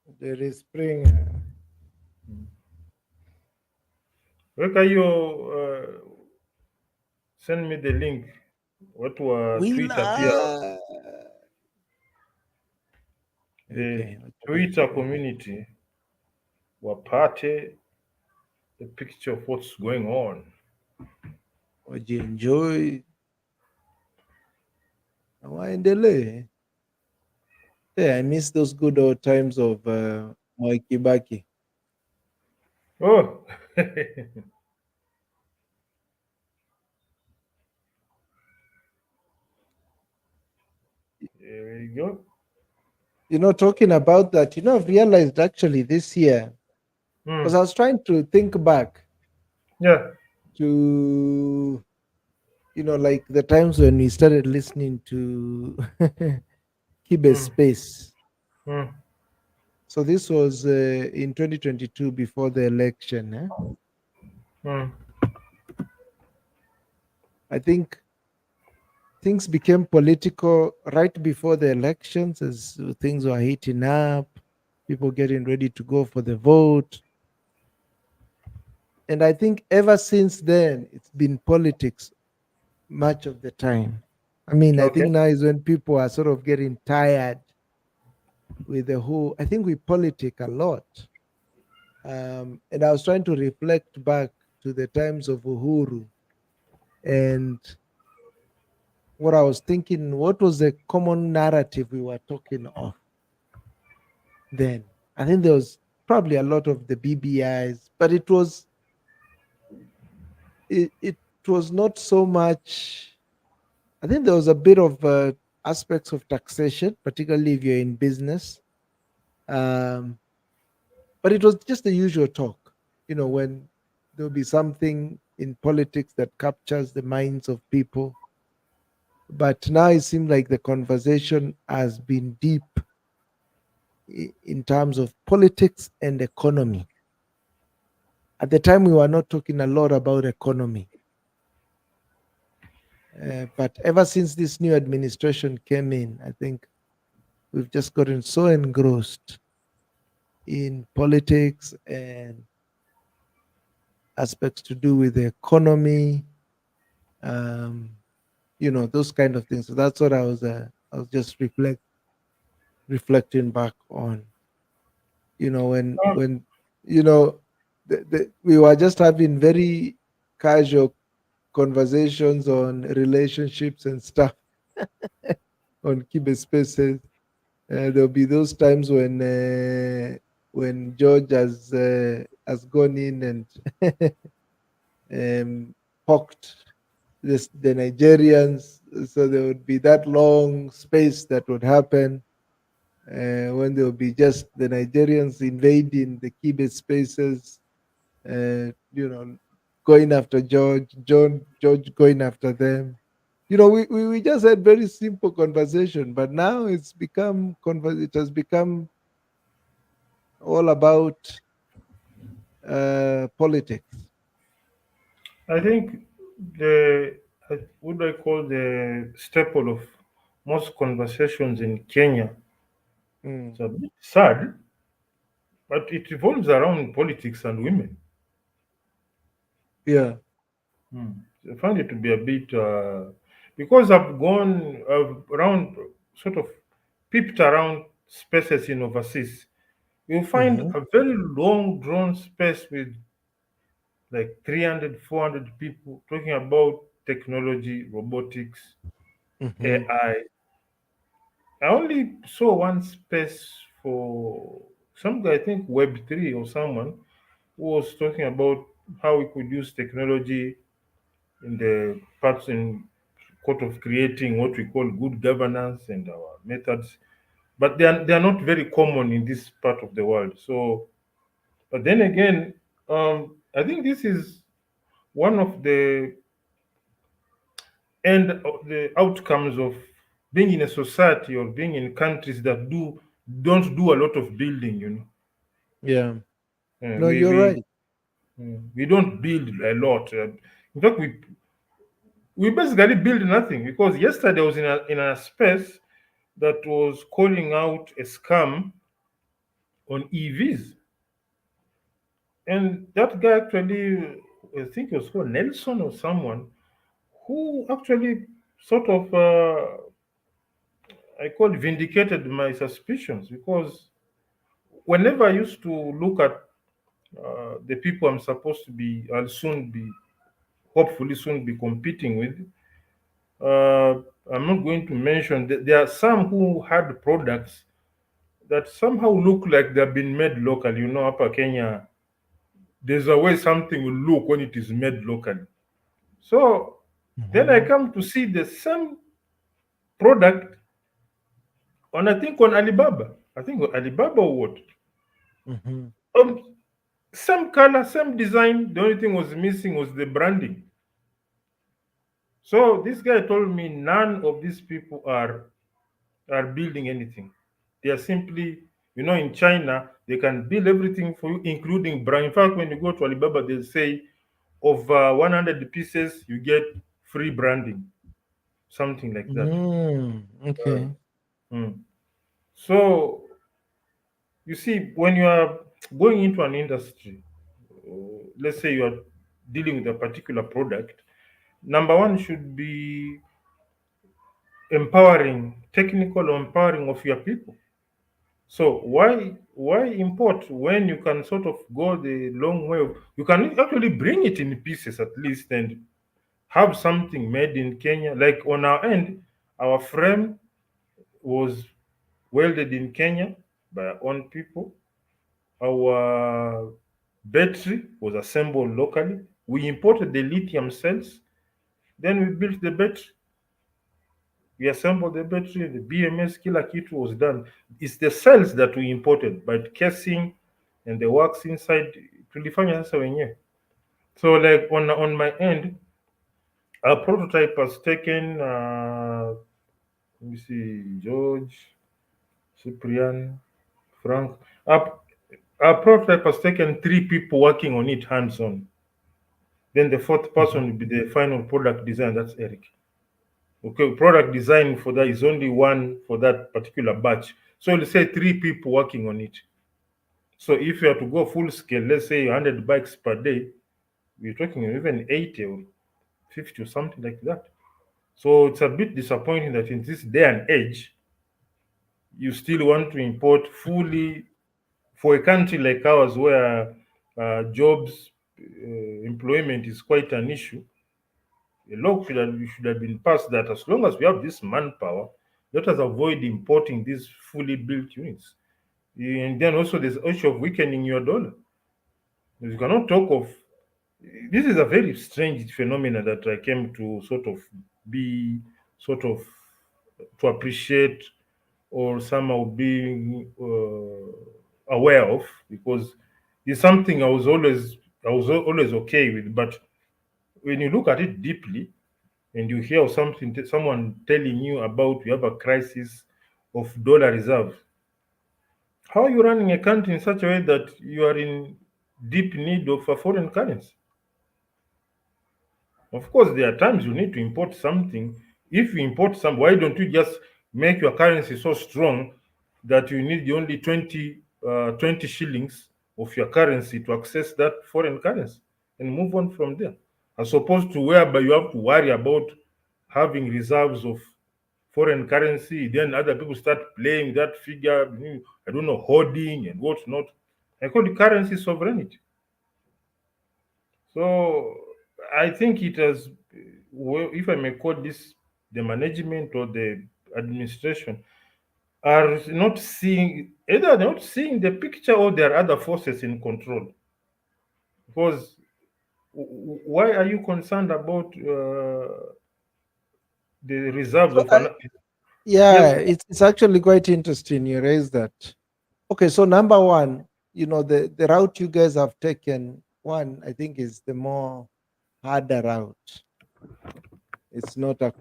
There is spring. Where can you send me the link? What were Twitter pia? Wila. The Okay. Twitter community were party the picture of what's going on. Wajienjoy na waendelee. Yeah, I miss those good old times of Mwai Kibaki. Oh, there we go. Talking about that, I've realized actually this year, because Hmm. I was trying to think back Yeah. to, like the times when we started listening to Kibe Hmm. Space. Hmm. So this was in 2022 before the election. Hmm. I think things became political right before the elections as things were heating up, people getting ready to go for the vote. And I think ever since then, it's been politics much of the time. I mean, I Okay. think now is when people are sort of getting tired with the whole, I think we politic a lot. And I was trying to reflect back to the times of Uhuru and what I was thinking, what was the common narrative we were talking of then? I think there was probably a lot of the BBIs, but it was not so much. I think there was a bit of aspects of taxation, particularly if you're in business. Um, but it was just the usual talk, when there'll be something in politics that captures the minds of people. But now it seems like the conversation has been deep in terms of politics and economy. At the time, we were not talking a lot about economy. But ever since this new administration came in, I think we've just gotten so engrossed in politics and aspects to do with the economy, um, those kind of things. So that's what I was just reflecting back on. Um, When you know we were just having very casual conversations on relationships and stuff on Kibe Spaces. There'll be those times when George has gone in and poked the Nigerians. So there would be that long space that would happen when there would be just the Nigerians invading the Kibe spaces, uh, you know, going after George going after them. We just had very simple conversation, but now it has become all about politics. I think the what I call the staple of most conversations in Kenya. Mm. It's a bit sad, but it revolves around politics and women. Yeah. Hmm. I find it to be a bit because I've around sort of peeped around spaces in overseas. You'll find Hmm. a very long drawn space with like 300, 400 people talking about technology, robotics, Hmm. AI. I only saw one space for some guy, I think Web3 or someone, who was talking about how we could use technology in the parts in court of creating what we call good governance and our methods. But they are not very common in this part of the world. So, but then again, I think this is one of the the outcomes of being in a society or being in countries that don't do a lot of building. Yeah. Uh, No, we you're we right. we don't build a lot. In fact, we basically build nothing because yesterday I was in a space that was calling out a scam on EVs. And that guy actually, I think it was called Nelson or someone, who actually sort of, I call it vindicated my suspicions, because whenever I used to look at the people I'm supposed to be, I'll soon be, hopefully soon be competing with, uh, I'm not going to mention that there are some who had products that somehow look like they've been made locally. Upper Kenya, there's a way something will look when it is made locally. So then I Mhm. come to see the same product on, I think, on Alibaba. I think on Alibaba or what? Mhm. Um, Same color, same design. The only thing was missing was the branding. So this guy told me none of these people are building anything. They are simply, in China, they can build everything for you, including brand. In fact, when you go to Alibaba, they'll say of 100 pieces, you get free branding, something like that. Okay. Mm. So you see, when you are going into an industry, let's say you are dealing with a particular product, number one should be empowering, technical empowering of your people. So why import when you can sort of go the long way? You can actually bring it in pieces at least and have something made in Kenya. Like on our end, our frame was welded in Kenya by our own people. Our battery was assembled locally. We imported the lithium cells. Then we built the battery. We assembled the battery. The BMS killer kit was done. It's the cells that we imported, but casing and the works inside tulifanya sasa wenyewe. So like on my end, a prototype was taken. Let me see, George, Cyprian, Frank. A prototype has taken three people working on it hands on. Then the fourth Mhm. person will be the final product design. That's Eric. Okay, product design for that is only one for that particular batch. So let's say three people working on it. So if you have to go full scale, let's say 100 bikes per day, we're talking even 80 or 50 or something like that. So it's a bit disappointing that in this day and age, you still want to import fully for a country like ours where jobs, employment is quite an issue. A law should have been passed that as long as we have this manpower, let us avoid importing these fully built units. And then also there's the issue of weakening your dollar. You cannot talk of, this is a very strange phenomenon that I came to sort of be sort of to appreciate or somehow being aware of, because it's something I was always okay with. But when you look at it deeply and you hear something, someone telling you about you have a crisis of dollar reserve, how are you running a country in such a way that you are in deep need of a foreign currency? Of course, there are times you need to import something. If you import some, why don't you just make your currency so strong that you need only 20 shillings of your currency to access that foreign currency and move on from there? As opposed to whereby you have to worry about having reserves of foreign currency, then other people start playing that figure, I don't know, hoarding and whatnot. I call it currency sovereignty. So I think it has, well, if I may call this, the management or the administration are not seeing, either they're not seeing the picture or there are other forces in control. Because why are you concerned about the reserves So of an? Yes. yeah, it's actually quite interesting you raised that. Okay, so number one, the route you guys have taken, one, I think is the more harder route. It's not a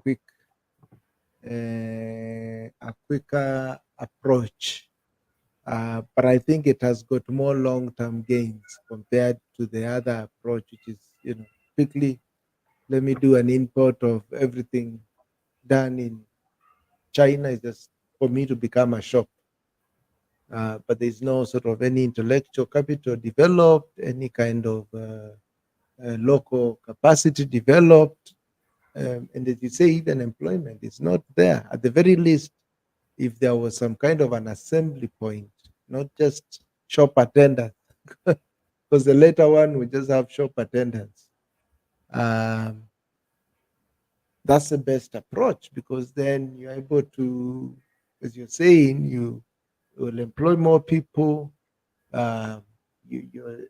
quicker approach. But I think it has got more long-term gains compared to the other approach, which is, quickly, let me do an import of everything done in China is just for me to become a shop. but there's no sort of any intellectual capital developed, any kind of local capacity developed. And as you say, even employment is not there. At the very least, if there was some kind of an assembly point, not just shop attendance, because the later one we just have shop attendance. Um, that's the best approach, because then you're able to, as you're saying, you will employ more people. Um, you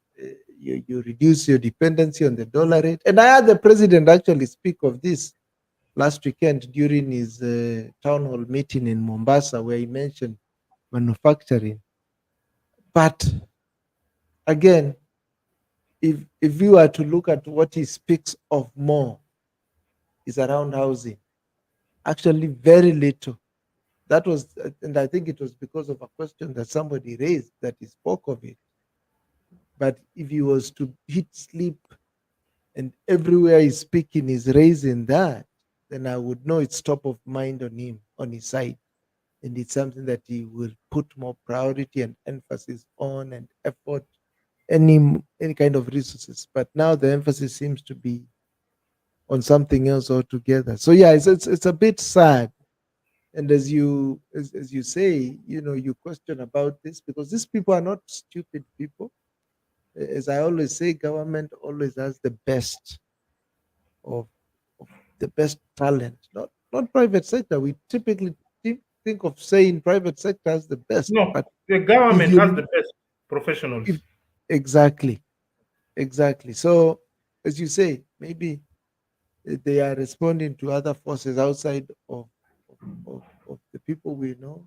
reduce your dependency on the dollar rate. And I had the president actually speak of this last weekend during his town hall meeting in Mombasa, where he mentioned manufacturing. But again, if you were to look at what he speaks of more, is around housing. Actually, very little. That was, and I think it was because of a question that somebody raised that he spoke of it. But if he was to hit sleep and everywhere he's speaking is raising that, then I would know it's top of mind on him, on his side. And it's something that he will put more priority and emphasis on, and effort, any kind of resources. But now the emphasis seems to be on something else altogether. So yeah, it's a bit sad. And as you say, you question about this, because these people are not stupid people. As I always say, government always has the best of, of the best talent, not private sector. We typically think of saying private sector as the best, No, but the if government has you the best professionals. if exactly, exactly. So as you say, maybe they are responding to other forces outside of the people we know.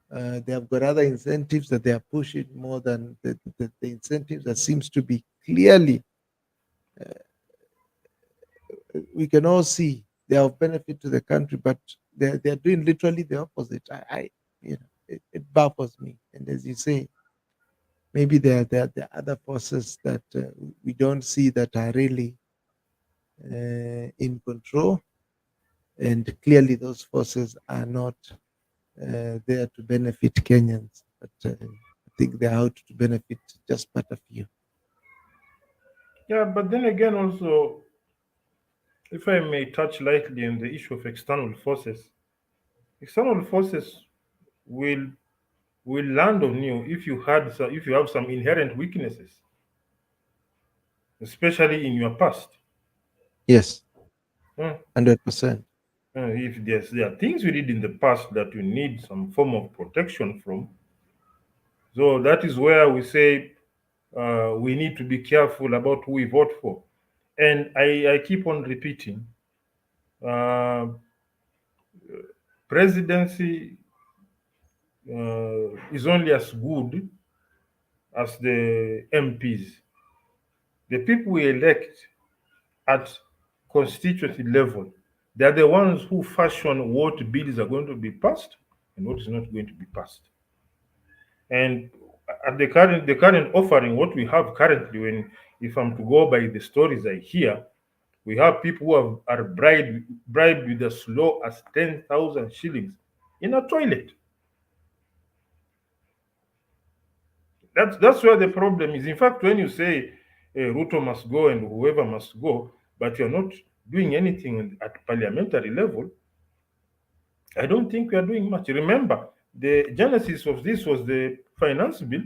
They have got other incentives that they are pushing more than the incentives that seems to be clearly, we can all see they are of benefit to the country, but they're doing literally the opposite. It baffles me. And as you say, maybe there are other forces that we don't see that are really in control, and clearly those forces are not there to benefit Kenyans, but I think they're out to benefit just but a few. Yeah, but then again, also, if I may touch lightly on the issue of external forces will will land on you if you have some inherent weaknesses, especially in your past. Yes, Hmm. 100%. If there are things you did in the past that you need some form of protection from, so that is where we say we need to be careful about who we vote for. And I keep on repeating, uh, presidency is only as good as the MPs. The people we elect at constituency level, they are the ones who fashion what bills are going to be passed and what is not going to be passed. And at the current offering, what we have currently, when if I'm to go by the stories I hear, we have people who are bribed with as low as 10,000 shillings in a toilet. That's where the problem is. In fact, when you say Ruto must go and whoever must go, but you're not doing anything at parliamentary level, I don't think we are doing much. Remember, the genesis of this was the finance bill,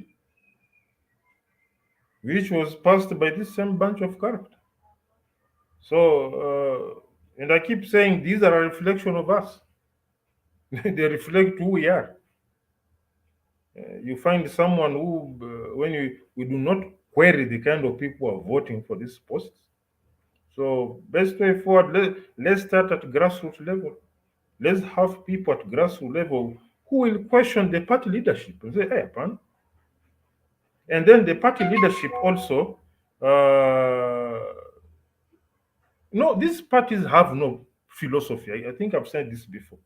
which was passed by this same bunch of character. So, and I keep saying these are a reflection of us. They reflect who we are. You find someone who, when we do not query the kind of people who are voting for these posts. So, best way forward, let's start at grassroots level. Let's have people at grassroots level who will question the party leadership and say, hey, man. And then the party leadership also, no, these parties have no philosophy. I think I've said this before.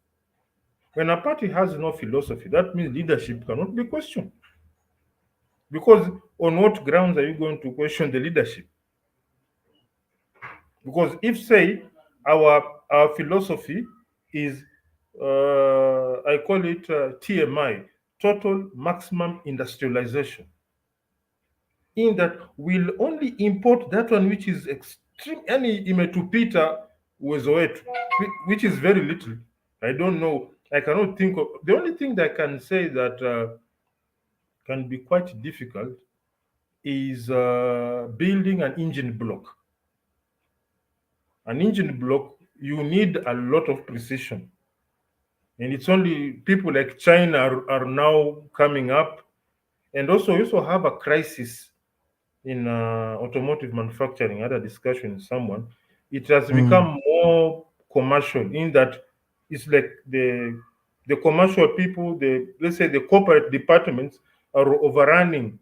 When a party has no philosophy, that means leadership cannot be questioned. Because on what grounds are you going to question the leadership? Because if, say, our philosophy is, I call it TMI, total maximum industrialization, in that we'll only import that one which is extreme, yani imetupita uwezo wetu, which is very little. I don't know, I cannot think of, the only thing that I can say that can be quite difficult is building an engine block. An engine block, you need a lot of precision, and it's only people like China are now coming up. And also, we also have a crisis in automotive manufacturing. I had a discussion with someone. It has Mm. become more commercial, in that it's like the commercial people, the, let's say, the corporate departments are overrunning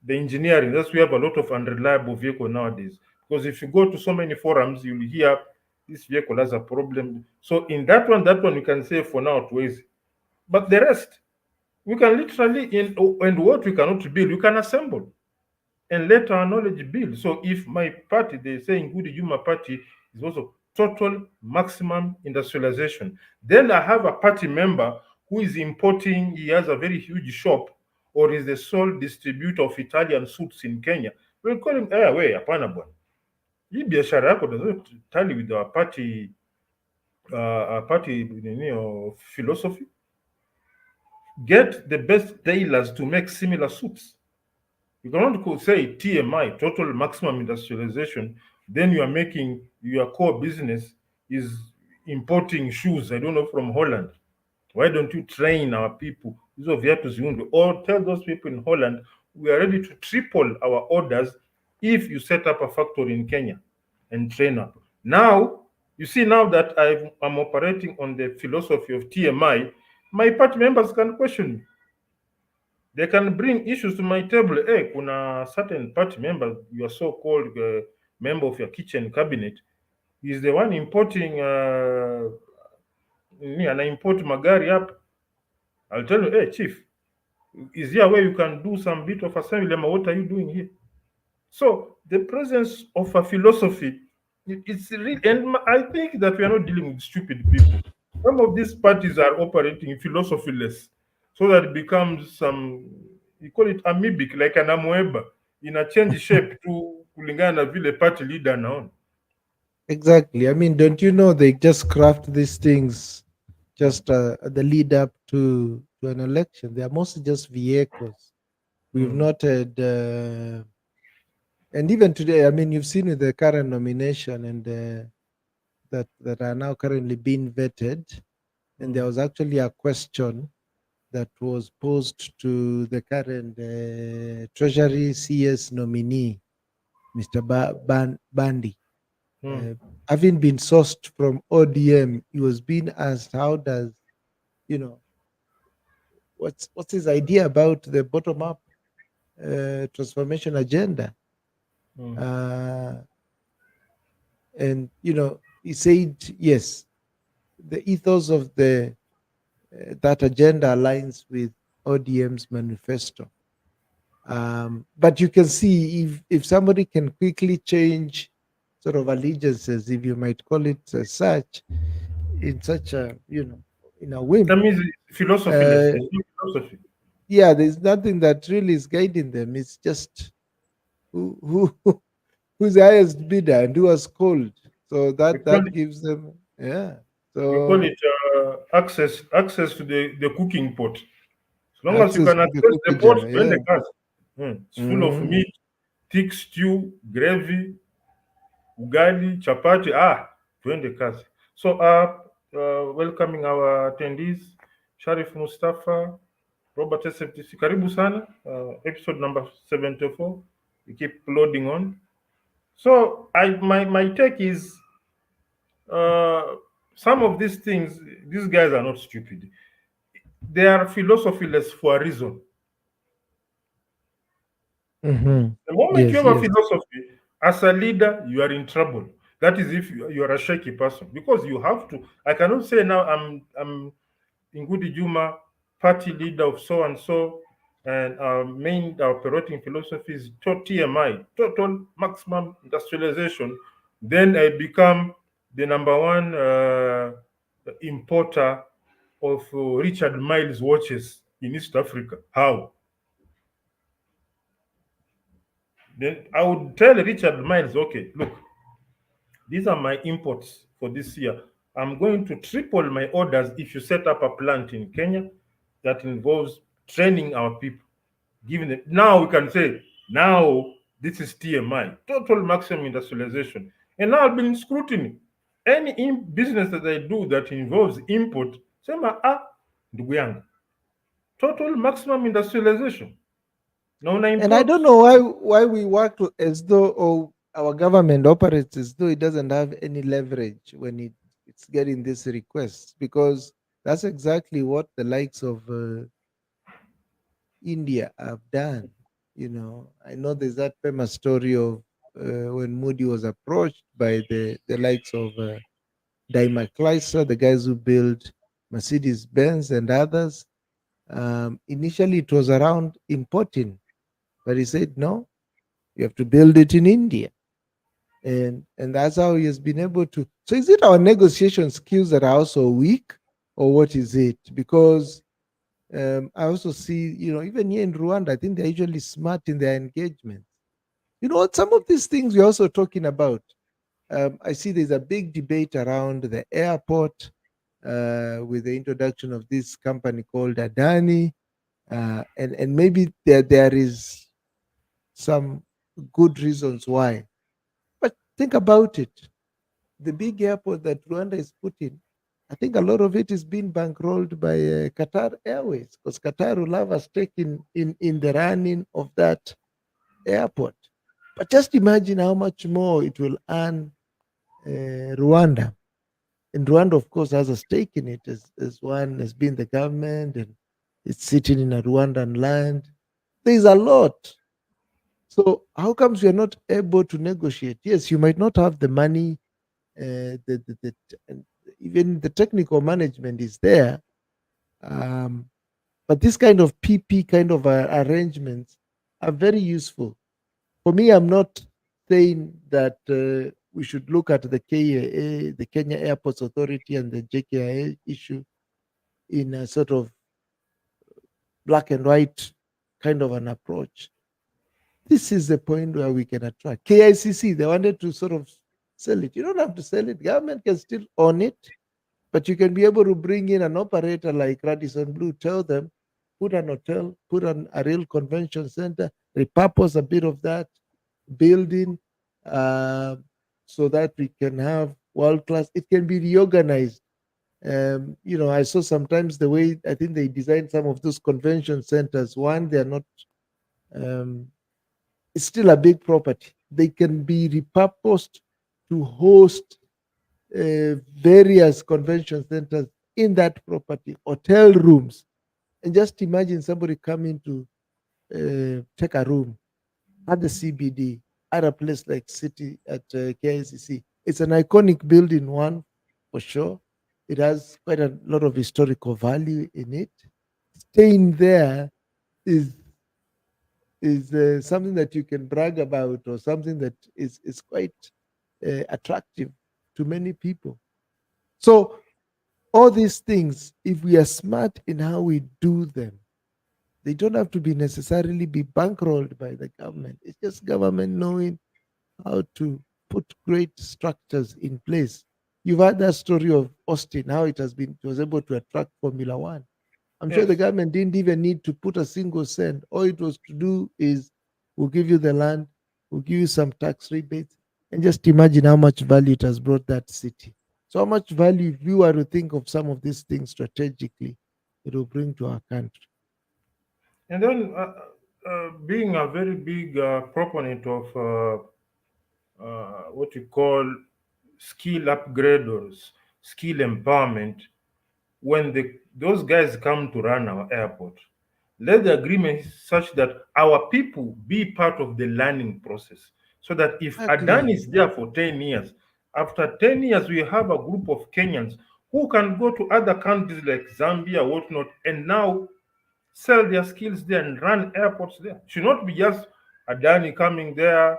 the engineering. That's why we have a lot of unreliable vehicle nowadays. Because if you go to so many forums, you'll hear this vehicle has a problem. So in that one you can say for now twice. But the rest, we can literally, in and what we cannot build, we can assemble and let our knowledge build. So if my party, they say in Good Juma party, is also total maximum industrialization, then I have a party member who is importing, he has a very huge shop, or is the sole distributor of Italian suits in Kenya. We'll call him, we hapana bwana. Hii biashara yako does not tally with our party philosophy. Get the best tailors to make similar suits. You cannot say TMI, total maximum industrialization, then you are making your core business is importing shoes, I don't know, from Holland. Why don't you train our people? Or tell those people in Holland, we are ready to triple our orders if you set up a factory in Kenya and train up. Now, you see, now that I'm operating on the philosophy of TMI, my party members can question me. They can bring issues to my table. Hey, kuna certain party member, your so-called member of your kitchen cabinet, is the one importing and I import magari up. I'll tell you, hey chief, is there a way you can do some bit of assembly? What are you doing here? So the presence of a philosophy, it's really, and I think that we are not dealing with stupid people. Some of these parties are operating philosophyless, so that it becomes some, you call it amoebic, like an amoeba, in a change shape to kulingana na vile party leader naona. Exactly. I mean, don't you know they just craft these things just the lead up to an election? They are mostly just vehicles. We've Mm. not had, and even today, I mean, you've seen with the current nomination and that are now currently being vetted, and there Mm. was actually a question that was posed to the current Treasury CS nominee, Mr. Bandi. Mm. Uh, Having been sourced from ODM, he was being asked, how does, you know, what's his idea about the bottom up transformation agenda? Mm. Uh, and, he said, yes, the ethos of the that agenda aligns with ODM's manifesto. But you can see if somebody can quickly change sort of allegiances, if you might call it as such, in such a in a whim. That means it's philosophyless. Uh, There's no philosophy. yeah, there's nothing that really is guiding them. It's just who who's the highest bidder and who has called. So We that call that it, gives them, yeah. we call So it access to the cooking pot. As long as you access can to the access the cookie pot, jar, when yeah. the gas. Mm. It's full of Mm, meat, thick stew, gravy, ugali, chapati. Twende kazi. So, welcoming our attendees, Sharif Mustafa, Robert SFTC. Karibu sana. Episode number 74. We keep loading on. So, my take is uh, some of these things, these guys are not stupid. They are philosophyless for a reason. mhm. The moment you Yes, have a yes. philosophy, as a leader, you are in trouble. That is if you are a shaky person, because you have to. I cannot say now I'm Ngudi Juma, party leader of so and so, and our main operating philosophy is TMI, total maximum industrialization. Then I become the number one importer of Richard Miles watches. in East Africa. How? Then I would tell Richard Miles, okay, look, these are my imports for this year. I'm going to triple my orders if you set up a plant in Kenya that involves training our people. Given it now, we can say now this is TMI, total maximum industrialization, and now I've been scrutiny. Any business that I do that involves import, sema ndugu yangu, total maximum industrialization. Na una And I import. don't know why we work as though, or our government operates as though it doesn't have any leverage when it's getting these requests, because that's exactly what the likes of India have done. I know there's that famous story of when Moody was approached by the likes of Daimler Chrysler, the guys who build Mercedes Benz and others. Initially, it was around importing, but he said, no, you have to build it in India. And that's how he has been able to. So is it our negotiation skills that are also weak, or what is it? Because I also see, even here in Rwanda, I think they're usually smart in their engagement. Some of these things we're also talking about. I see there's a big debate around the airport with the introduction of this company called Adani, and maybe there is some good reasons why. But think about it. The big airport that Rwanda is putting, I think a lot of it is being bankrolled by Qatar Airways, because Qatar will have a stake in the running of that airport. But just imagine how much more it will earn Rwanda. And Rwanda, of course, has a stake in it, as one has been the government, and it's sitting in a Rwandan land. There's a lot. So how comes we are not able to negotiate? Yes, you might not have the money, and even the technical management is there, but this kind of PP kind of arrangements are very useful. For me, I'm not saying that we should look at the KAA, the Kenya Airports Authority, and the JKIA issue in a sort of black and white kind of an approach. This is the point where we can attract. KICC, they wanted to sort of sell it. You don't have to sell it. Government can still own it, but you can be able to bring in an operator like Radisson Blue, tell them, put an hotel, put a real convention center, repurpose a bit of that building so that we can have world class. It can be reorganized. I saw sometimes the way I think they design some of those convention centers. One, they're not. It's still a big property. They can be repurposed to host various convention centers in that property, hotel rooms. And just imagine somebody coming to take a room at the CBD, at a place like City at KICC. It's an iconic building, one for sure. It has quite a lot of historical value in it. Staying there is something that you can brag about, or something that is quite attractive to many people. So all these things, if we are smart in how we do them, they don't have to be necessarily be bankrolled by the government. It's just government knowing how to put great structures in place. You've heard that story of Austin, how it was able to attract Formula One. I'm sure the Yes. government didn't even need to put a single cent. All it was to do is, we'll give you the land, we'll give you some tax rebates, and just imagine how much value it has brought that city. So, how much value, if you were to think of some of these things strategically, it will bring to our country. And then, being a very big proponent of what you call skill upgrade or skill empowerment, when those guys come to run our airport, let the agreement such that our people be part of the learning process. So that if Adan Exactly. is there for 10 years, after 10 years, we have a group of Kenyans who can go to other countries like Zambia, whatnot, and now sell their skills there and run airports there. Should not be just Adani coming there,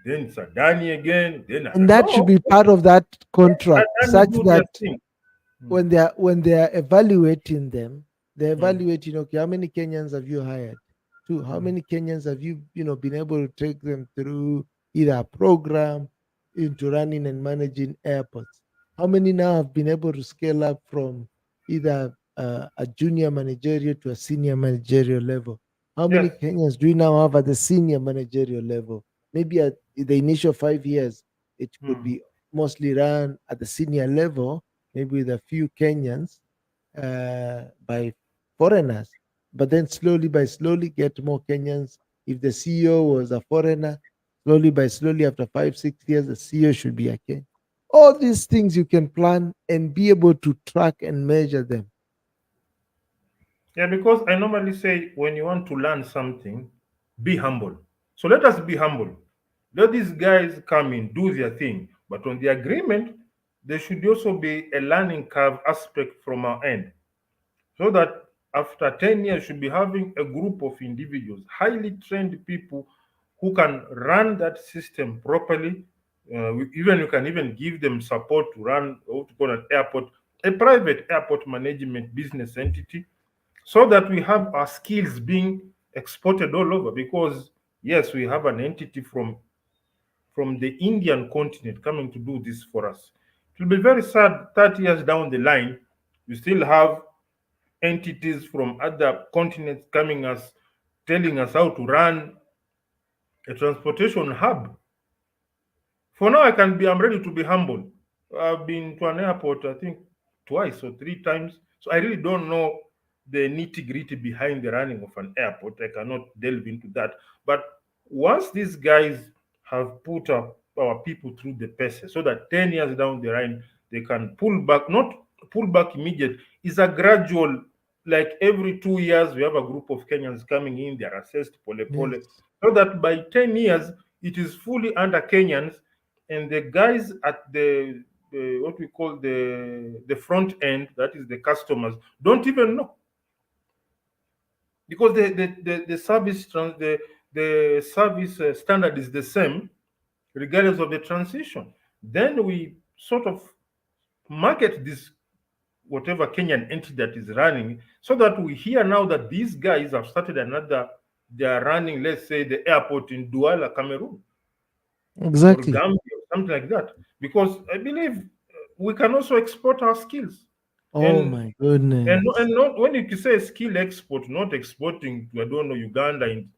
then it's Adani again, then And that should no, be part of that contract, Adani such do their that thing. when they are evaluating them, They're Mm. evaluating, okay, how many Kenyans have you hired? Two, how Mm. many Kenyans have you, been able to take them through either a program into running and managing airports? How many now have been able to scale up from either a junior managerial to a senior managerial level? How many Yes. Kenyans do we now have at the senior managerial level? Maybe at the initial 5 years, it could Mm. be mostly run at the senior level, maybe with a few Kenyans by foreigners, but then slowly by slowly get more Kenyans. If the CEO was a foreigner, slowly by slowly after 5 6 years, the CEO should be a Kenyan. All these things you can plan and be able to track and measure them. Yeah, because I normally say when you want to learn something, be humble. So let us be humble. Let these guys come in, do their thing. But on the agreement, there should also be a learning curve aspect from our end. So that after 10 years, should be having a group of individuals, highly trained people who can run that system properly. Even you can even give them support to run what to call an airport, a private airport management business entity, so that we have our skills being exported all over. Because yes, we have an entity from the Indian continent coming to do this for us. It will be very sad 30 years down the line, we still have entities from other continents coming us telling us how to run a transportation hub. For now, I'm ready to be humble. I've been to an airport, I think, twice or three times. So I really don't know the nitty gritty behind the running of an airport. I cannot delve into that. But once these guys have put our people through the paces so that 10 years down the line, they can pull back, not pull back immediate, is a gradual, like every 2 years, we have a group of Kenyans coming in, they are assessed pole pole, Yes. so that by 10 years, it is fully under Kenyans, and the guys at the what we call the front end, that is the customers, don't even know, because the service the service standard is the same regardless of the transition. Then we sort of market this whatever Kenyan entity that is running, so that we hear now that these guys have started another, they are running, let's say, the airport in Douala, Cameroon, or Exactly. Gambia, or something like that. Because I believe we can also export our skills. Oh And my goodness. not when you say skill export, not exporting to, I don't know, Uganda and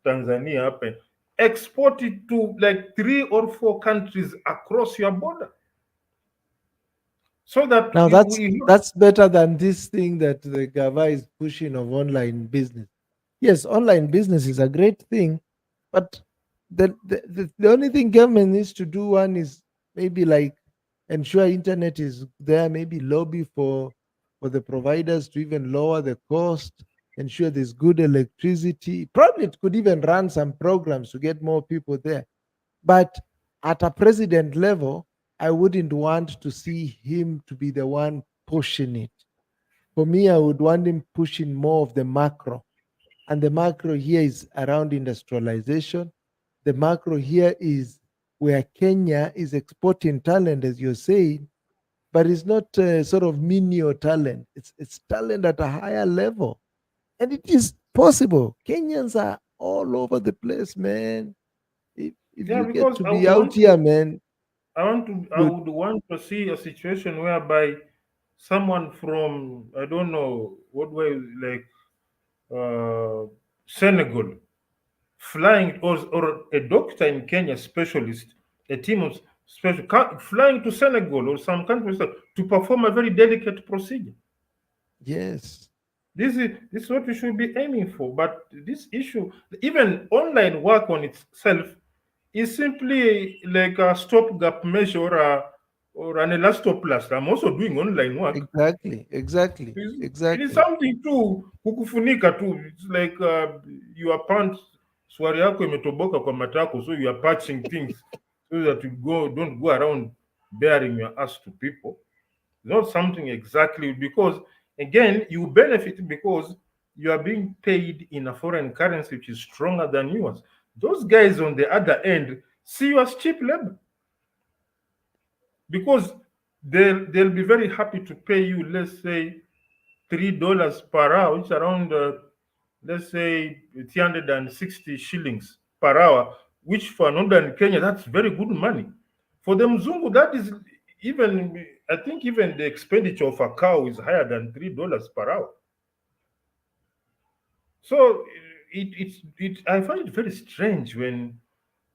Tanzania happen. Export it to like 3 or 4 countries across your border, so that Now if that's we that's better than this thing that the Gava is pushing of online business. Yes, online business is a great thing, but the only thing government needs to do, one is maybe like ensure internet is there, maybe lobby for the providers to even lower the cost, ensure there's good electricity. Probably it could even run some programs to get more people there. But at a president level, I wouldn't want to see him to be the one pushing it. For me, I would want him pushing more of the macro. And the macro here is around industrialization. The macro here is where Kenya is exporting talent, as you're saying, but it's not sort of menial talent. It's talent at a higher level. And it is possible. Kenyans are all over the place, man. If yeah, you get because to be out here, man, I you would want to see a situation whereby someone from, I don't know what way, like Senegal, flying, or a doctor in Kenya, specialist, a team of flying to Senegal or some countries to perform a very delicate procedure. yes, This is what we should be aiming for. But this issue, even online work on itself, is simply like a stopgap measure, or an elastoplast. I'm also doing online work. exactly, exactly, It is exactly. something tu kukufunika tu. It's like your pants, swari yako imetoboka kwa matako, so you are patching things so that you don't go around bearing your ass to people. Not something exactly, because again you benefit because you are being paid in a foreign currency which is stronger than yours. Those guys on the other end see you as cheap labor, because they'll be very happy to pay you, let's say, $3 per hour, which is around let's say 360 shillings per hour, which for Northern Kenya, that's very good money. For the Mzungu, that is even, I think even the expenditure of a cow is higher than $3 per hour. So I find it very strange when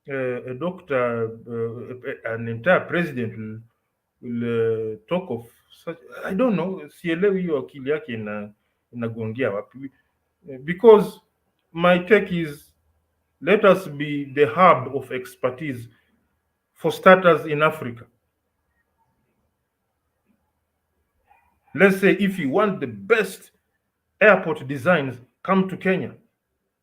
a doctor, an entire president will talk of such. I don't know, sielewi hiyo akili yake inagongia wapi. Because my take is, let us be the hub of expertise for starters in Africa. Let's say if you want the best airport designs, come to Kenya.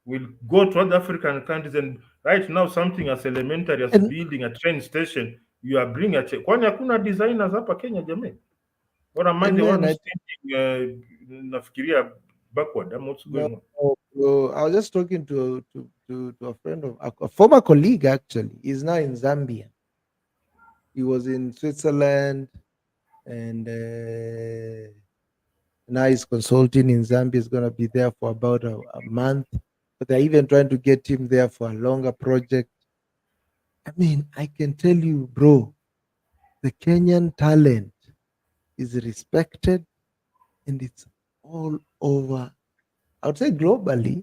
We'll go to other African countries, and right now something as elementary as And building a train station, you are bringing a kwani hakuna designers hapa Kenya jamani? Or am I and the one man, who's thinking nafikiria backward? What's no, going on? bro, I was just talking to a friend of a former colleague actually. He's now in Zambia. He was in Switzerland, and now he's consulting in Zambia. He's gonna be there for about a month, but they're even trying to get him there for a longer project. I mean, I can tell you, bro, the Kenyan talent is respected, and it's all over. I would say globally,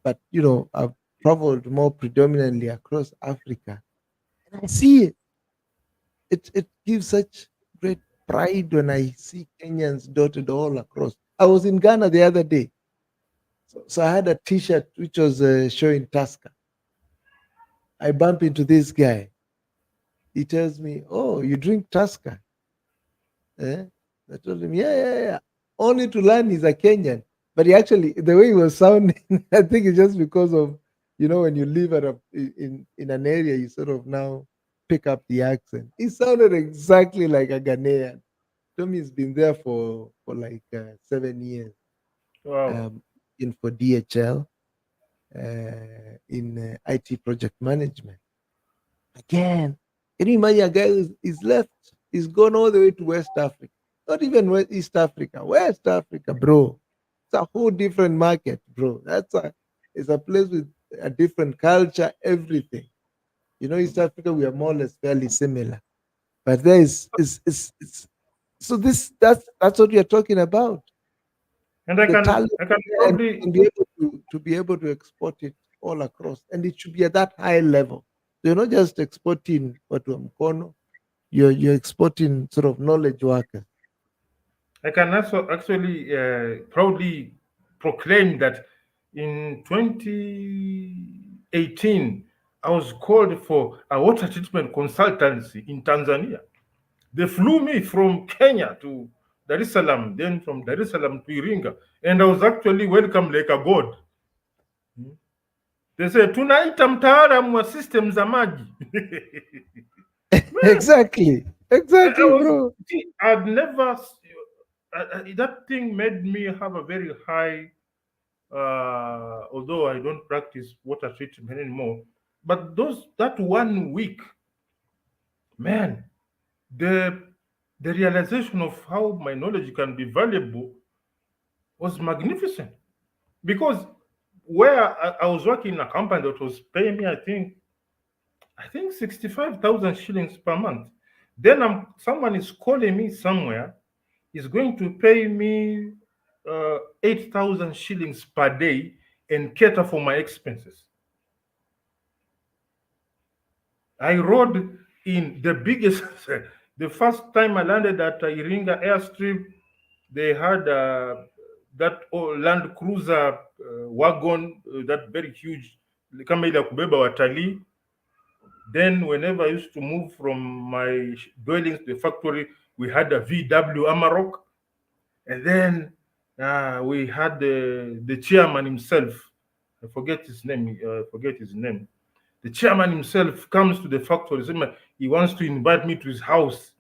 but I've traveled more predominantly across Africa, and I see it. It gives such great pride when I see Kenyans dotted all across. I was in Ghana the other day, so I had a T-shirt which was showing Tusker. I bump into this guy. He tells me, "Oh, you drink Tusker?" Eh? I told him, "Yeah, yeah, yeah." Only to learn he's a Kenyan, but he actually, the way he was sounding, I think it's just because of when you live in an area, you sort of now pick up the accent. He sounded exactly like a Ghanaian. Told me he's been there for like 7 years, Wow. um, in for DHL, in IT project management. Again, can you imagine a guy who's left? He's gone all the way to West Africa. Not even East Africa, West Africa, bro. It's a whole different market, bro. It's a place with a different culture, everything. East Africa, we are more or less fairly similar. But there is so that's what we are talking about. And I The can talent I can there, and probably be able to export it all across, and it should be at that high level. So you're not just exporting watu mkono, you're exporting sort of knowledge workers. I can also actually proudly proclaim that in 2018, I was called for a water treatment consultancy in Tanzania. They flew me from Kenya to Dar es Salaam, then from Dar es Salaam to Iringa, and I was actually welcomed like a god. They said, tunaita mtaalamu wa system za maji. Man, Exactly, I exactly, was, bro. I'd never, that thing made me have a very high, although I don't practice water treatment anymore, but that 1 week, man, the the realization of how my knowledge can be valuable was magnificent. Because where I was working in a company that was paying me, I think 65,000 shillings per month. Then someone is calling me somewhere, is going to pay me 8,000 shillings per day and cater for my expenses. I rode in the biggest, the first time I landed at Iringa Airstrip, they had that Land Cruiser wagon, that very huge, kama ile ya kubeba watalii. Then, whenever I used to move from my dwellings to the factory, we had a VW Amarok, and then we had the chairman himself. I forget his name. Forget his name. The chairman himself comes to the factory. He wants to invite me to his house.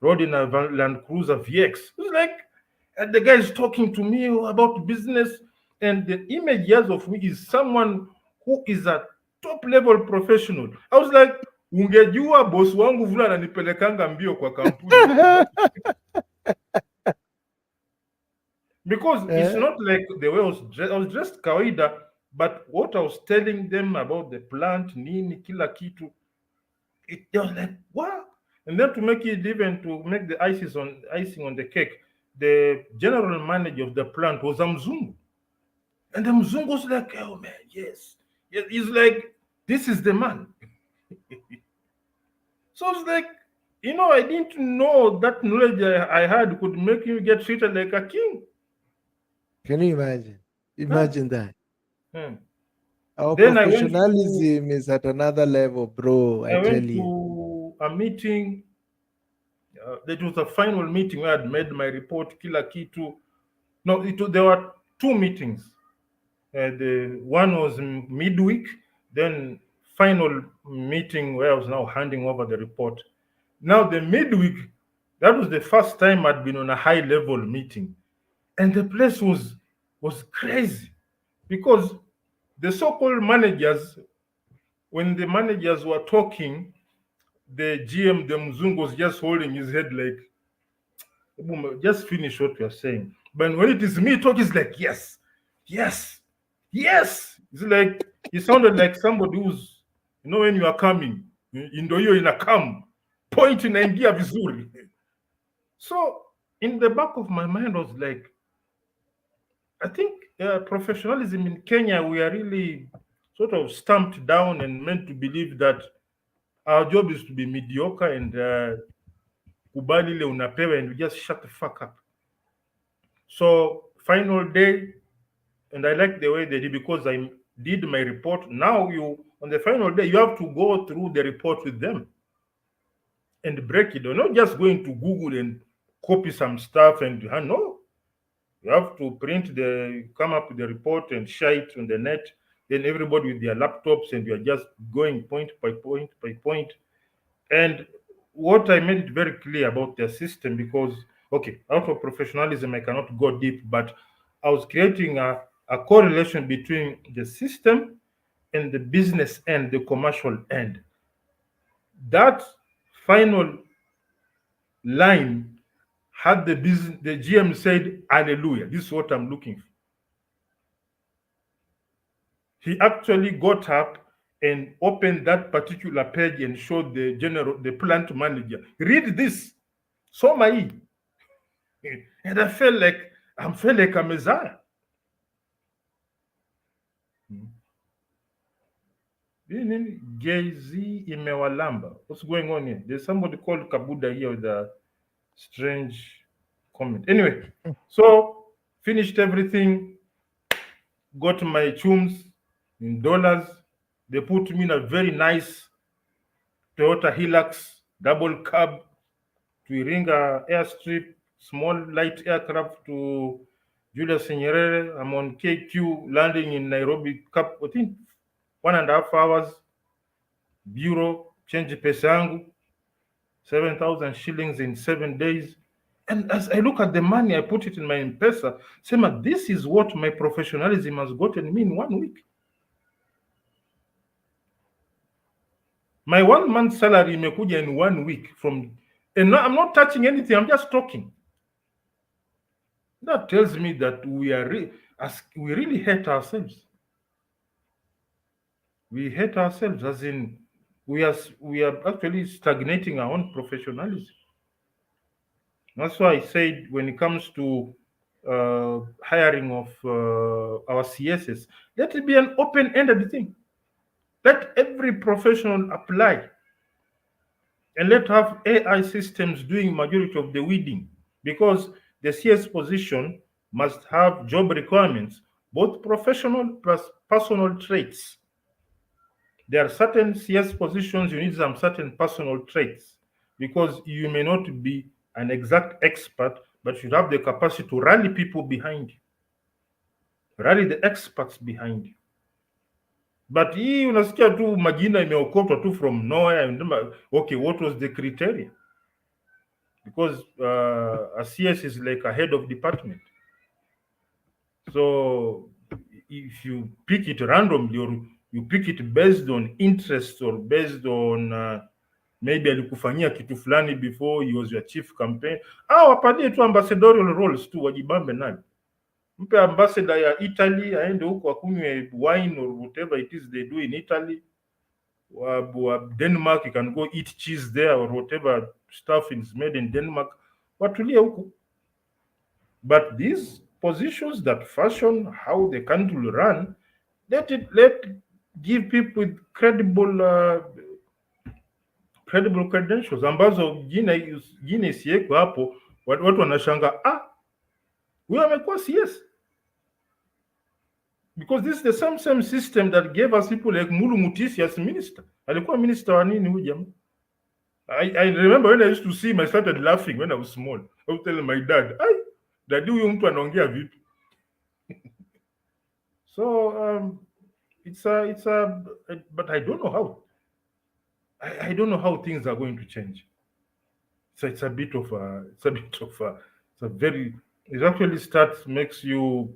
Rode in a Land Cruiser VX. It's like, and the guy is talking to me about business, and the image he has of me is someone who is a top level professional. I was like, ungejua boss wangu vula ananipelekanga mbio kwa kampuni. because it's Eh? not like the way I was dressed kawaida, but what I was telling them about the plant, nini, kila kitu, they was like, what? And then to make it even to make the icing on the cake, the general manager of the plant was a Mzungu. And the Mzungu was like, oh man, yes. Yes, he's like, this is the man. So it's like, I didn't know that knowledge I had could make you get treated like a king. Can you imagine? Huh? Imagine that. Hmm. Our Then I went to professionalism is at another level, bro. I I tell went you. to a meeting. That was a final meeting where I'd made my report, kila kitu. No, there were two meetings. The one was midweek, then final meeting where I was now handing over the report. Now the midweek, that was the first time I'd been on a high level meeting, and the place was crazy because the so-called managers, when the managers were talking, the GM, the Mzungu, was just holding his head like, "Boom, just finish what you're saying." But when it is me talking, it's like, yes, yes, yes. It's like, he sounded like somebody who's, when you are coming, ndio hiyo inakam, point inaingia vizuri. So in the back of my mind was like, I think professionalism in Kenya, we are really sort of stamped down and meant to believe that our job is to be mediocre and kubali ile unapewa and you just shut the fuck up. So final day, and I like the way they did because I did my report. Now on the final day, you have to go through the report with them and break it. You're not just going to Google and copy some stuff and no. You have to come up with the report and share it on the net. Then everybody with their laptops and you're just going point by point by point. And what I made it very clear about their system, because okay, out of professionalism I cannot go deep, but I was creating a correlation between the system and the business end, the commercial end. That final line had the GM said, hallelujah, this is what I'm looking for. He actually got up and opened that particular page and showed the plant manager, read this, Somai. And I felt like a messiah. Jay-Z imewalamba. What's going on here? There's somebody called Kabuda here with a strange comment. Anyway, so finished everything, got my chums in dollars. They put me in a very nice Toyota Hilux double cab to Iringa airstrip, small light aircraft to Julius Nyerere. I'm on KQ, landing in Nairobi, I think 1.5 hours. Bureau, change pesa yangu, 7,000 shillings in 7 days. And as I look at the money, I put it in my M-Pesa. Sema, this is what my professionalism has gotten me in 1 week. My 1 month salary imekuja in 1 week and no, I'm not touching anything, I'm just talking. That tells me that we really hate ourselves. We hate ourselves, as in we are actually stagnating our own professionalism. That's why I said when it comes to hiring of our CSs, let it be an open-ended thing. Let every professional apply, and let have AI systems doing majority of the weeding, because the CS position must have job requirements, both professional plus personal traits. There are certain CS positions you need some certain personal traits, because you may not be an exact expert, but you have the capacity to rally people behind you, rally the experts behind you. But hii unasikia tu majina imeokotwa tu from nowhere. Okay, what was the criteria? Because a CS is like a head of department. So if you pick it randomly or you pick it based on interest or based on maybe alikufanyia kitu fulani before he was your chief campaign, wapatie tu ambassadorial roles tu wajibambe nayo. mpe ambassador ya Italy aende huko akunywe wine or whatever it is they do in Italy. Wa Denmark, you can go eat cheese there or whatever stuff is made in Denmark. Watulie huku. But these positions that fashion how the country will run, let give people with credible credentials ambazo jina isiwekwe hapo, watu wanashanga, huyo amekuwa CS, because this is the same system that gave us people like Mulu Mutisi as minister. Alikuwa minister wa nini huyu jamaa? I remember when I used to see him, I started laughing when I was small. I was telling my dad, daddy huyu mtu anaongea vipi? So but I don't know how. I don't know how things are going to change. So it actually makes you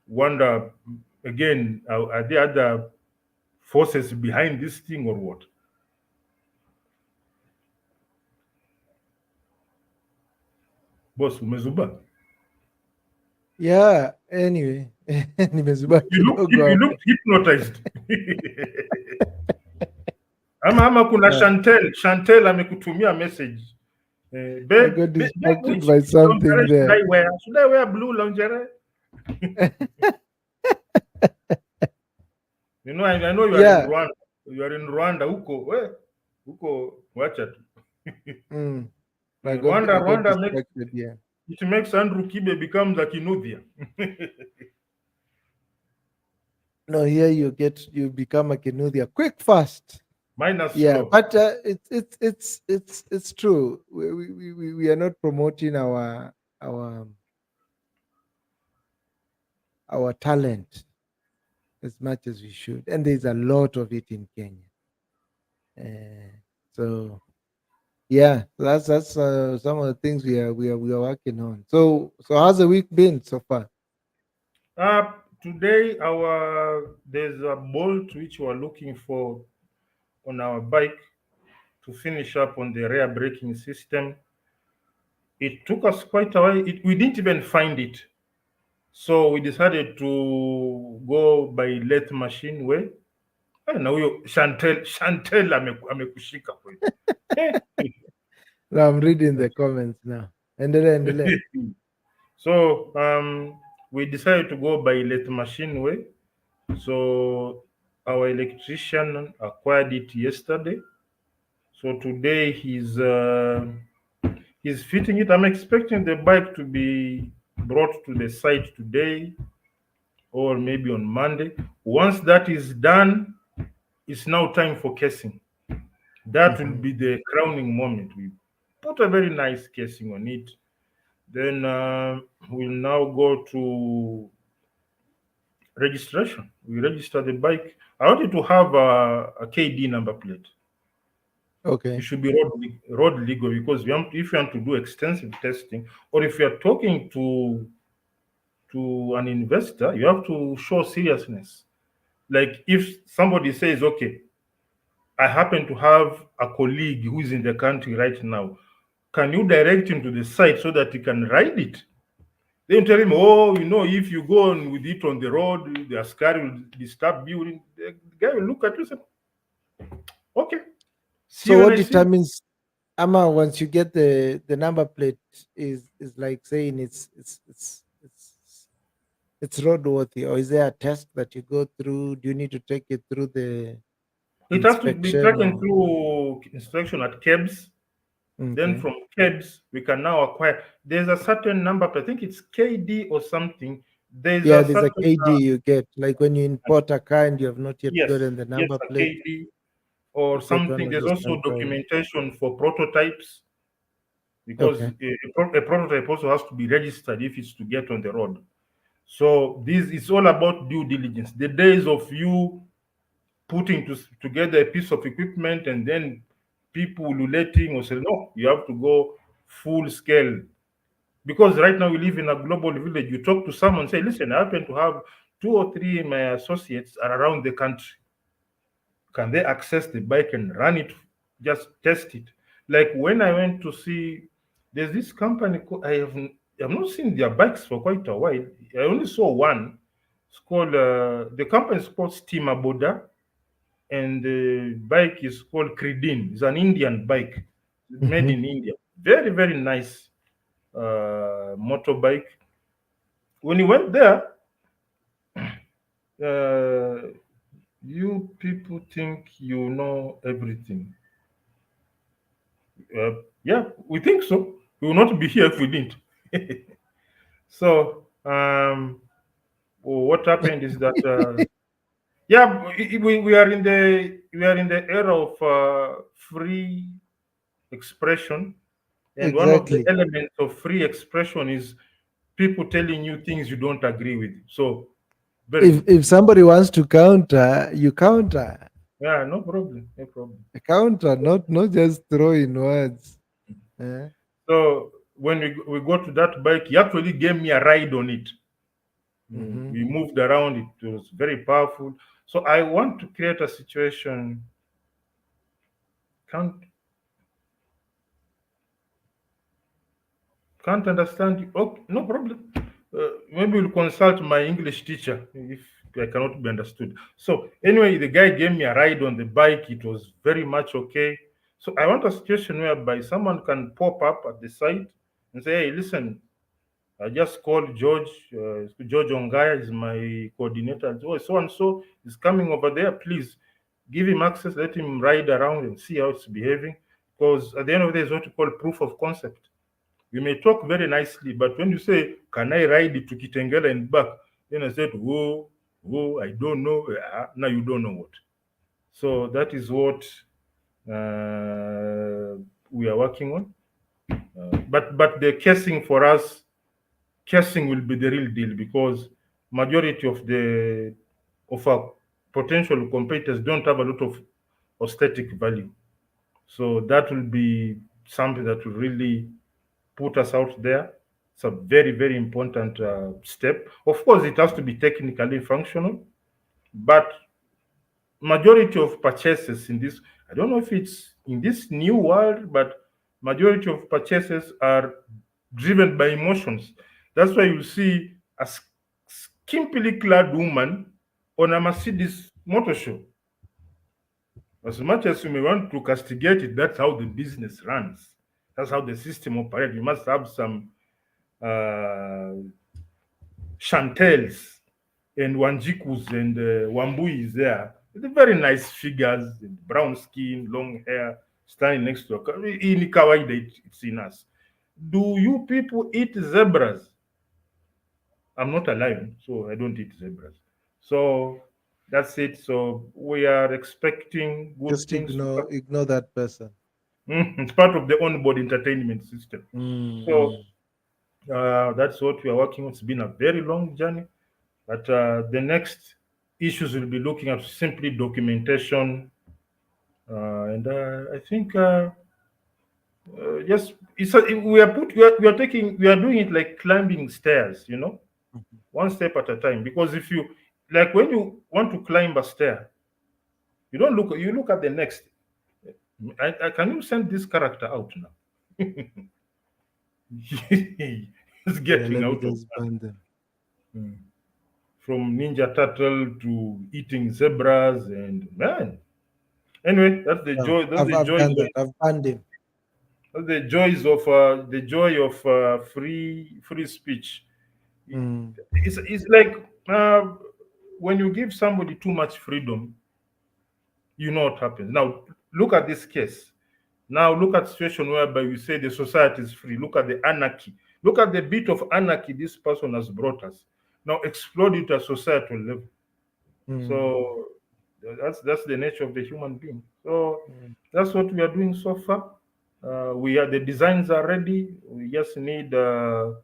wonder again, are there other forces behind this thing or what? Boss, umezuba? Yeah, anyway. Nimezuba You kidogo. look hypnotized. ama kuna Chantel amekutumia message. I got distracted by something there. Should I wear blue lingerie? I know you are in Rwanda. You are in Rwanda huko wacha tu. Rwanda it makes Andrew Kibe becomes a Kinuthia. No, here you become a Kinuthia quick, fast. Minus yeah, slow. but it's true. We are not promoting our talent as much as we should, and there's a lot of it in Kenya. So yeah, that's some of the things we are working on. So how's the week been so far? Today there's a bolt which we're looking for on our bike to finish up on the rear braking system. It took us quite a while. We didn't even find it. So we decided to go by lathe machine way. Na huyo Chantel amekushika kweli. No, I'm reading the comments now. Endelea. So we decided to go by lathe machine way. So our electrician acquired it yesterday. So today he's fitting it. I'm expecting the bike to be brought to the site today or maybe on Monday. Once that is done, it's now time for casing. That will be the crowning moment. We put a very nice casing on it. Then we'll now go to registration. We register the bike. I wanted to have a KD number plate. Okay. It should be road legal, because if you want to do extensive testing, or if you are talking to an investor, you have to show seriousness. Like if somebody says, okay, I happen to have a colleague who is in the country right now, can you direct him to the site so that he can ride it? Then tell him, if you go on with it on the road, the askari will disturb you. The guy will look at you and say, okay. So what determines, Ama, once you get the number plate, is like saying it's roadworthy, or is there a test that you go through? Do you need to take it through the It has to be taken through inspection at KEBS. Then from KEBS, we can now acquire. There's a certain number, I think it's KD or something. There's a KD you get, like when you import a car and you have not yet gotten the number plate. KD or something. There's also documentation for prototypes, because a prototype also has to be registered if it's to get on the road. So this is all about due diligence. The days of you putting together a piece of equipment and then people ululating or say, no, you have to go full scale. Because right now we live in a global village. You talk to someone, say, listen, I happen to have 2 or 3 of my associates are around the country. Can they access the bike and run it, just test it? Like when I went to see, there's this company, I've not seen their bikes for quite a while. I only saw one. It's called the company is called Steamer Boda, and the bike is called Credin. It's an Indian bike made Mhm. in India. Very very nice motorbike. When you went there, uh, you people think you know everything. Uh, yeah, we think so. We will not be here if we didn't. So, what happened is that yeah, we are in the era of free expression, and one of the Exactly. elements of free expression is people telling you things you don't agree with. So, very good. If somebody wants to counter, you counter. Yeah, no problem, no problem. A counter, not just throw in words. Eh? So when we got to that bike, he actually gave me a ride on it. Mhm. We moved around. It was very powerful. So I want to create a situation. Can't can't understand you. Okay, no problem. Maybe we'll consult my English teacher if I cannot be understood. So anyway, the guy gave me a ride on the bike. It was very much okay. So I want a situation whereby someone can pop up at the site and say, "Hey, listen, I just called George. George Ongaya is my coordinator. So and so is coming over there. Please give him access. Let him ride around and see how it's behaving. Because at the end of the day, it's what you call proof of concept. We may talk very nicely, but when you say, "Can I ride it to Kitengela and back?" Then I said, "Whoa, whoa, I don't know." Now you don't know what. So that is what we are working on. But the casing for us, casing will be the real deal because majority of our potential competitors don't have a lot of aesthetic value. So that will be something that will really put us out there. It's a very very important step. Of course, it has to be technically functional, but majority of purchases in this, I don't know if it's in this new world, but majority of purchases are driven by emotions. That's why you see a skimpily clad woman on a Mercedes motor show. As much as you may want to castigate it, that's how the business runs. That's how the system operates. You must have some uh, Chantels and Wanjikus and Wambuis there. They're very nice figures, brown skin, long hair, standing next to a car. In Kawaii, it's in us. Do you people eat zebras? I'm not a lion, so I don't eat zebras. So that's it. So we are expecting good Just things to come. ignore that person. It's part of the onboard entertainment system. So Mm. that's what we are working on. It's been a very long journey. But the next issues we'll be looking at simply documentation, and I think yes, we are taking we are doing it like climbing stairs, one step at a time. Because if you like when you want to climb a stair, you look at the next. Can you send this character out now? It's Yeah, getting let me out of just ban them. hand. From Ninja Turtle to eating zebras and man. Anyway, that's the No, joy. I've done that. I've banned him. That's the joys of the joy of free speech. Mm. It's like when you give somebody too much freedom, you know what happens. Now look at this case. Now look at situation whereby you say the society is free. Look at the anarchy. Look at the bit of anarchy this person has brought us. Now explode it at societal level. Mm. So that's the nature of the human being. So Mm. that's what we are doing so far. We are the designs are ready. We just need our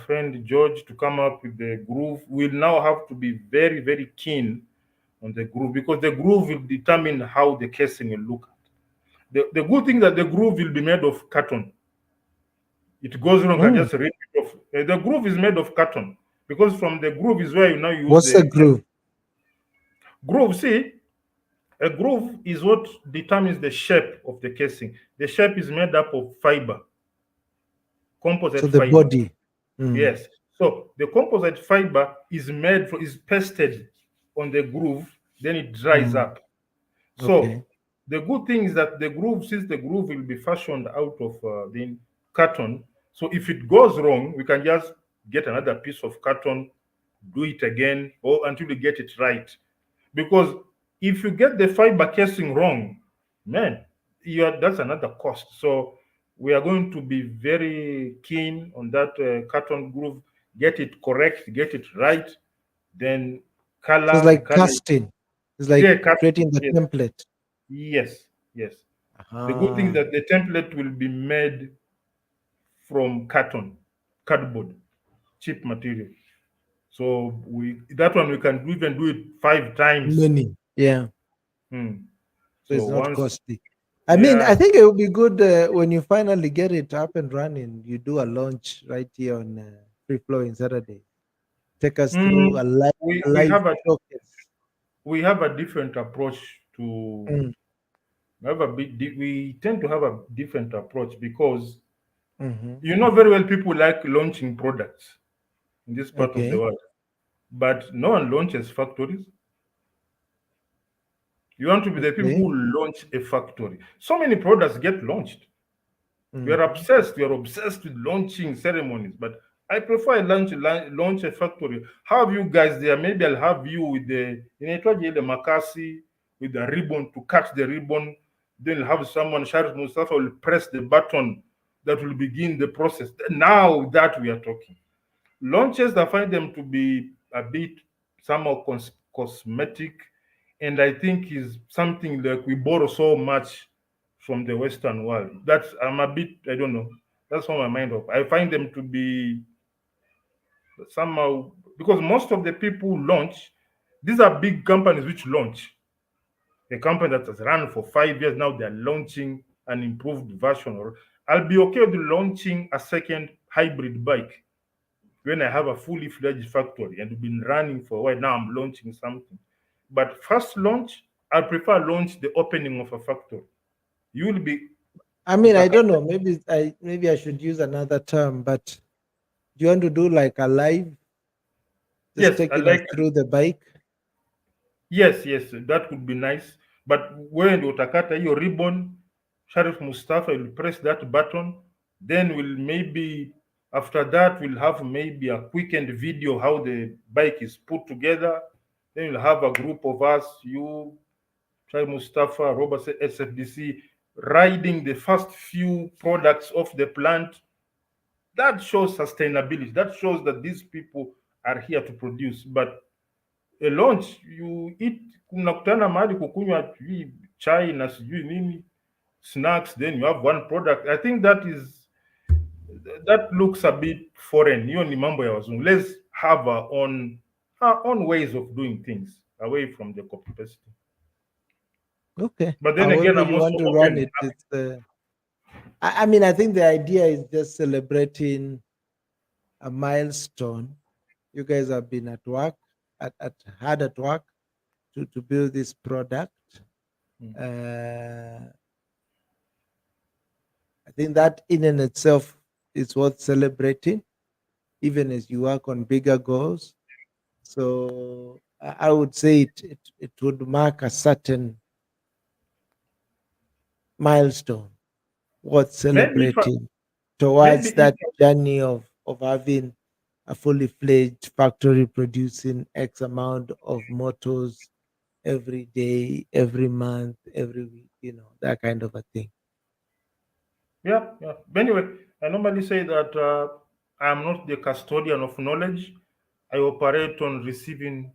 friend George to come up with the groove. We'll now have to be very very keen on the groove because the groove will determine how the casing will look. The good thing that the groove will be made of carton. It goes wrong and Mm. just rip it off. The groove is made of carton because from the groove is where you now use What's a the groove? groove. See, a groove is what determines the shape of the casing. The shape is made up of fiber, So composite the fiber. body. Mm. Yes. So the composite fiber is pasted on the groove, then it dries Mm. up. So Okay. the good thing is that since the groove will be fashioned out of the carton, so if it goes wrong, we can just get another piece of carton, do it again, or until we get it right. Because if you get the fiber casing wrong, man, that's another cost. So we are going to be very keen on that carton groove, get it correct, get it right, then So it's color, we like color it. casting. It's like Yeah, casting. creating the Yes, template. yes, yes. The good thing is Ah. that the template will be made from carton, cardboard, cheap material. So we that one we can even do it 5 times. Many. Yeah. Hmm. So So it's not once, costly. I mean, I yeah. think it would be good when you finally get it up and running. You do a launch right here on Free Flow in Saturday. Take us Mm, through we a we live have a showcase. we have a different approach to Mm. we tend to have a different approach because Hmm. you know very well people like launching products in this part of the Okay. world, but no one launches factories. You want to be the people Okay. who launch a factory. So many products get launched. We are Hmm. obsessed. We are obsessed with launching ceremonies, but I prefer launch a factory. Have you guys there? Maybe I'll have you with the makasi with the ribbon to cut the ribbon. Then have someone, Sharif Mustafa, will press the button that will begin the process. Now that we are talking, launches, I find them to be a bit somehow cosmetic, and I think is something like we borrow so much from the Western world. That's I'm a bit, I don't know. That's what my mind of. I find them to be somehow, because most of the people who launch, these are big companies which launch. A company that has run for 5 years now, they're launching an improved version. Or I'll be okay with launching a second hybrid bike when I have a fully fledged factory and been running for a while. Now I'm launching something. But first launch, I prefer launch the opening of a factory. You will be I mean, I don't know. Maybe I should use another term, but do you want to do like a live, just yes, I taking us like through the bike? yes, that would be nice. But when utakata hiyo ribbon, Sharif Mustafa will press that button. Then we'll maybe after that we'll have maybe a quickened video how the bike is put together. Then we'll have a group of us, you, Shai Mustafa, Robert SFDC, riding the first few products of the plant. That shows sustainability. That shows that these people are here to produce. But a launch, you eat, unakutana mahali kukunywa sijui chai na sijui nini, snacks, then you have one product. I think that looks a bit foreign. Hiyo ni mambo ya wazungu. Let's have our own ways of doing things away from the copy pasting. Okay. But then again, However I'm you want also to run open. it, it's I mean, I think the idea is just celebrating a milestone. You guys have been at work, hard at work to build this product. Uh, I think that in and itself is worth celebrating, even as you work on bigger goals. So I would say it would mark a certain milestone worth Maybe if I, celebrating maybe towards if that journey of having a fully fledged factory producing X amount of motors every day, every month, every week, that kind of a thing. yeah. But anyway, I normally say that I am not the custodian of knowledge. I operate on receiving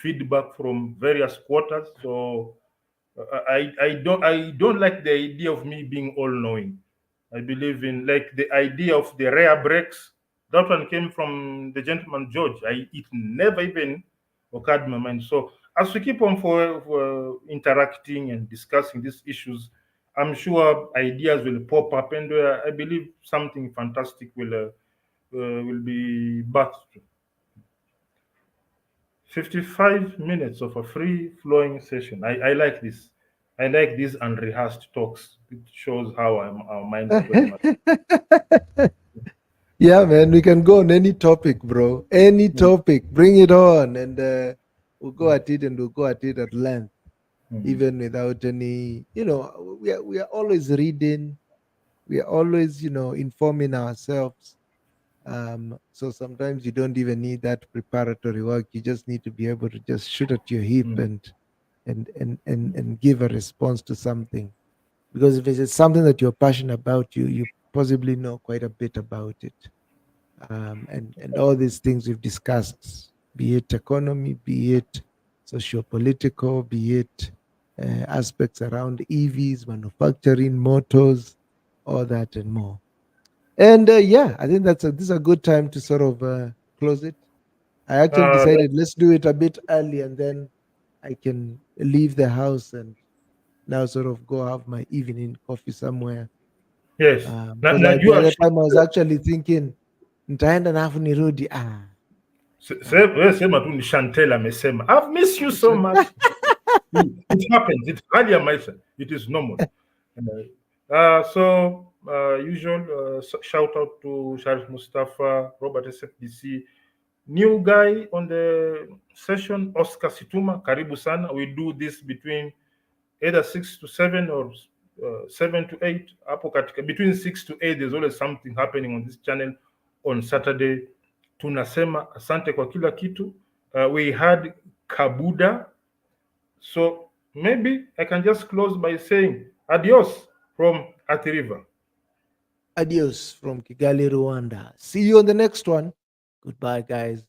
feedback from various quarters. So I don't like the idea of me being all knowing. I believe in like the idea of the rare breaks. That one came from the gentleman George. It never even occurred in my mind. So as we keep on for interacting and discussing these issues, I'm sure ideas will pop up, and I believe something fantastic will be birthed. 55 minutes of a free flowing session. I like this. I like these unrehearsed talks. It shows how our minds are very much. Yeah, man, we can go on any topic, bro. Any Mm, topic, bring it on, and we'll go at it, and we'll go at it at length, mm, even without any. We are always reading. We are always, informing ourselves. So sometimes you don't even need that preparatory work. You just need to be able to just shoot at your hip mm, and give a response to something. Because if it's something that you're passionate about, you possibly know quite a bit about it. And all these things we've discussed, be it economy, be it socio-political, be it aspects around EVs, manufacturing, motors, all that and more. And yeah, I think this is a good time to sort of close it. I actually that, decided let's do it a bit early, and then I can leave the house and now sort of go have my evening coffee somewhere. yes. Because Na the you other actually time I was actually thinking nitaenda na afu nirudi. Ah. sema tu ni Chantel amesema. I've missed you so much. It happens. It's hardly a myself. It is normal. Usual shout out to Sharif Mustafa, Robert SFDC, new guy on the session, Oscar Situma, karibu sana. We do this between either 6 to 7 or 7 to 8. Hapo katika, between 6 to 8, there's always something happening on this channel on Saturday. Tunasema asante kwa kila kitu. We had Kabuda. So maybe I can just close by saying adios from Athi River. Adios from Kigali, Rwanda. See you on the next one. Goodbye, guys.